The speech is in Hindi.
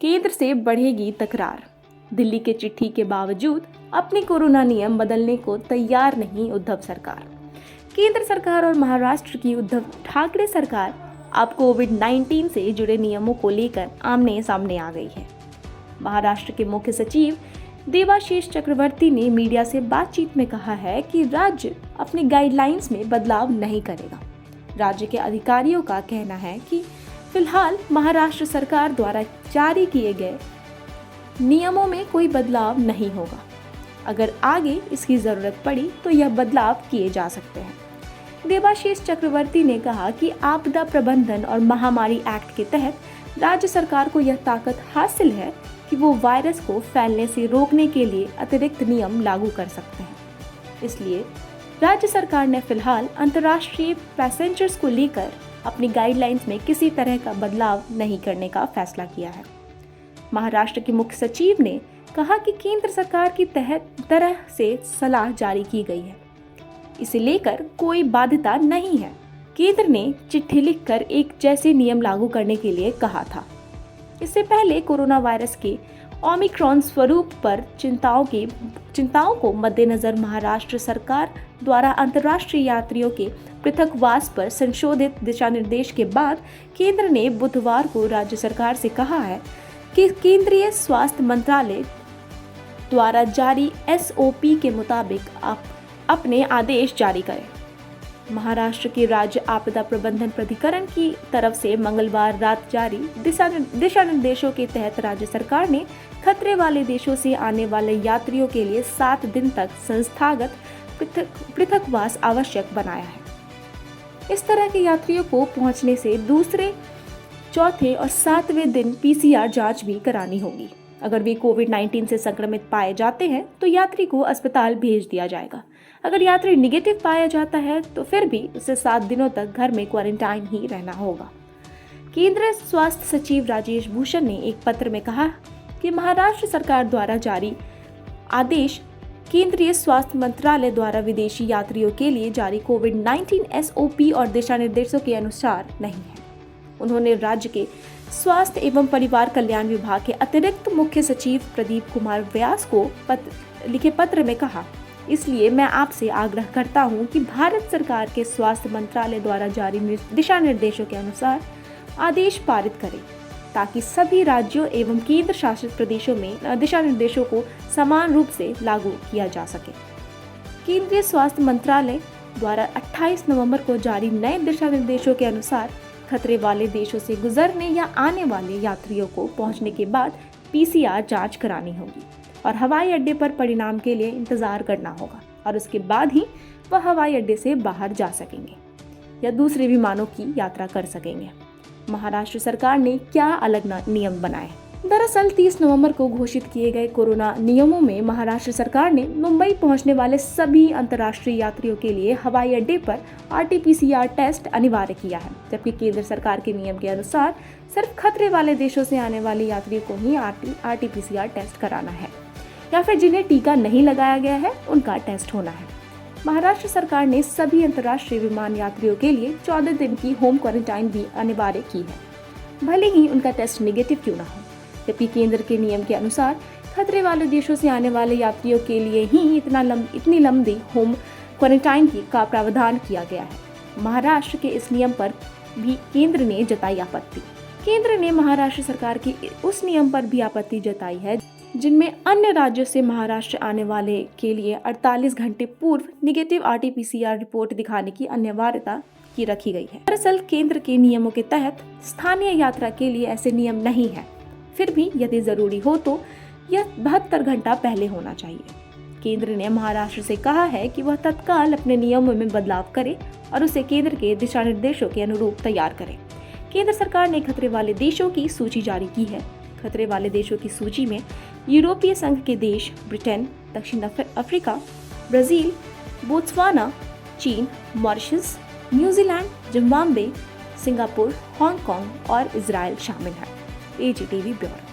केंद्र से बढ़ेगी तकरार। दिल्ली के चिट्ठी के बावजूद अपने कोरोना नियम बदलने को तैयार नहीं उद्धव सरकार। केंद्र सरकार और महाराष्ट्र की उद्धव ठाकरे सरकार अब कोविड-19 से जुड़े नियमों को लेकर आमने सामने आ गई है। महाराष्ट्र के मुख्य सचिव देवाशीष चक्रवर्ती ने मीडिया से बातचीत में कहा है कि राज्य अपनी गाइडलाइंस में बदलाव नहीं करेगा। राज्य के अधिकारियों का कहना है कि फिलहाल महाराष्ट्र सरकार द्वारा जारी किए गए नियमों में कोई बदलाव नहीं होगा। अगर आगे इसकी जरूरत पड़ी तो यह बदलाव किए जा सकते हैं। देवाशीष चक्रवर्ती ने कहा कि आपदा प्रबंधन और महामारी एक्ट के तहत राज्य सरकार को यह ताकत हासिल है कि वो वायरस को फैलने से रोकने के लिए अतिरिक्त नियम लागू कर सकते हैं। इसलिए राज्य सरकार ने फिलहाल अंतर्राष्ट्रीय पैसेंजर्स को लेकर अपनी गाइडलाइंस में किसी तरह का बदलाव नहीं करने का फैसला किया है। महाराष्ट्र के मुख्य सचिव ने कहा कि केंद्र सरकार की तरह से सलाह जारी की गई है। इसे लेकर कोई बाध्यता नहीं है। केंद्र ने चिट्ठी लिखकर एक जैसे नियम लागू करने के लिए कहा था। इससे पहले कोरोना वायरस के ओमिक्रॉन स्वरूप पर चिंताओं को मद्देनजर महाराष्ट्र सरकार द्वारा अंतर्राष्ट्रीय यात्रियों के पृथकवास पर संशोधित दिशा निर्देश के बाद केंद्र ने बुधवार को राज्य सरकार से कहा है कि केंद्रीय स्वास्थ्य मंत्रालय द्वारा जारी SOP के मुताबिक अपने आदेश जारी करें। महाराष्ट्र के राज्य आपदा प्रबंधन प्राधिकरण की तरफ से मंगलवार रात जारी दिशा निर्देशों के तहत राज्य सरकार ने खतरे वाले देशों से आने वाले यात्रियों के लिए 7 दिन तक संस्थागत पृथकवास आवश्यक बनाया है। इस तरह के यात्रियों को पहुंचने से दूसरे, चौथे और 7वें दिन PCR जांच भी करानी होगी। अगर वे कोविड-19 से संक्रमित पाए जाते हैं तो यात्री को अस्पताल भेज दिया जाएगा। अगर यात्री निगेटिव पाया जाता है तो फिर भी उसे 7 दिनों तक घर में क्वारंटाइन ही रहना होगा। केंद्रीय स्वास्थ्य सचिव राजेश भूषण ने एक पत्र में कहा कि महाराष्ट्र सरकार द्वारा जारी आदेश केंद्रीय स्वास्थ्य मंत्रालय द्वारा विदेशी यात्रियों के लिए जारी कोविड-19 SOP और दिशा निर्देशों के अनुसार नहीं है। उन्होंने राज्य के स्वास्थ्य एवं परिवार कल्याण विभाग के अतिरिक्त मुख्य सचिव प्रदीप कुमार व्यास को लिखे पत्र में कहा, इसलिए मैं आपसे आग्रह करता हूं कि भारत सरकार के स्वास्थ्य मंत्रालय द्वारा जारी दिशा निर्देशों के अनुसार आदेश पारित करें ताकि सभी राज्यों एवं केंद्र शासित प्रदेशों में दिशा निर्देशों को समान रूप से लागू किया जा सके। केंद्रीय स्वास्थ्य मंत्रालय द्वारा 28 नवंबर को जारी नए दिशा निर्देशों के अनुसार खतरे वाले देशों से गुजरने या आने वाले यात्रियों को पहुंचने के बाद PCR जांच करानी होगी और हवाई अड्डे पर परिणाम के लिए इंतजार करना होगा और उसके बाद ही वह हवाई अड्डे से बाहर जा सकेंगे या दूसरे विमानों की यात्रा कर सकेंगे। महाराष्ट्र सरकार ने क्या अलग नियम बनाए? दरअसल 30 नवंबर को घोषित किए गए कोरोना नियमों में महाराष्ट्र सरकार ने मुंबई पहुंचने वाले सभी अंतर्राष्ट्रीय यात्रियों के लिए हवाई अड्डे पर RT-PCR टेस्ट अनिवार्य किया है, जबकि केंद्र सरकार के नियम के अनुसार सिर्फ खतरे वाले देशों से आने वाले यात्रियों को ही RT-PCR टेस्ट कराना है या फिर जिन्हें टीका नहीं लगाया गया है उनका टेस्ट होना है। महाराष्ट्र सरकार ने सभी अंतर्राष्ट्रीय विमान यात्रियों के लिए 14 दिन की होम क्वारंटाइन भी अनिवार्य की है, भले ही उनका टेस्ट निगेटिव क्यों ना हो। जबकि केंद्र के नियम के अनुसार खतरे वाले देशों से आने वाले यात्रियों के लिए ही इतनी लंबी होम क्वारंटाइन का प्रावधान किया गया है। महाराष्ट्र के इस नियम पर भी केंद्र ने जताई आपत्ति। केंद्र ने महाराष्ट्र सरकार के उस नियम पर भी आपत्ति जताई है जिनमें अन्य राज्यों से महाराष्ट्र आने वाले के लिए 48 घंटे पूर्व निगेटिव RT-PCR रिपोर्ट दिखाने की अनिवार्यता की रखी गई है। दरअसल केंद्र के नियमों के तहत स्थानीय यात्रा के लिए ऐसे नियम नहीं है, फिर भी यदि जरूरी हो तो यह 72 घंटा पहले होना चाहिए। केंद्र ने महाराष्ट्र से कहा है कि वह तत्काल अपने नियमों में बदलाव करे और उसे केंद्र के दिशा निर्देशों के अनुरूप तैयार करे। केंद्र सरकार ने खतरे वाले देशों की सूची जारी की है। खतरे वाले देशों की सूची में यूरोपीय संघ के देश ब्रिटेन, दक्षिण अफ्रीका, ब्राजील, बोत्सवाना, चीन, Mauritius, New Zealand, Zimbabwe, Singapore, Hong Kong और इजराइल शामिल है। AGTV bureau.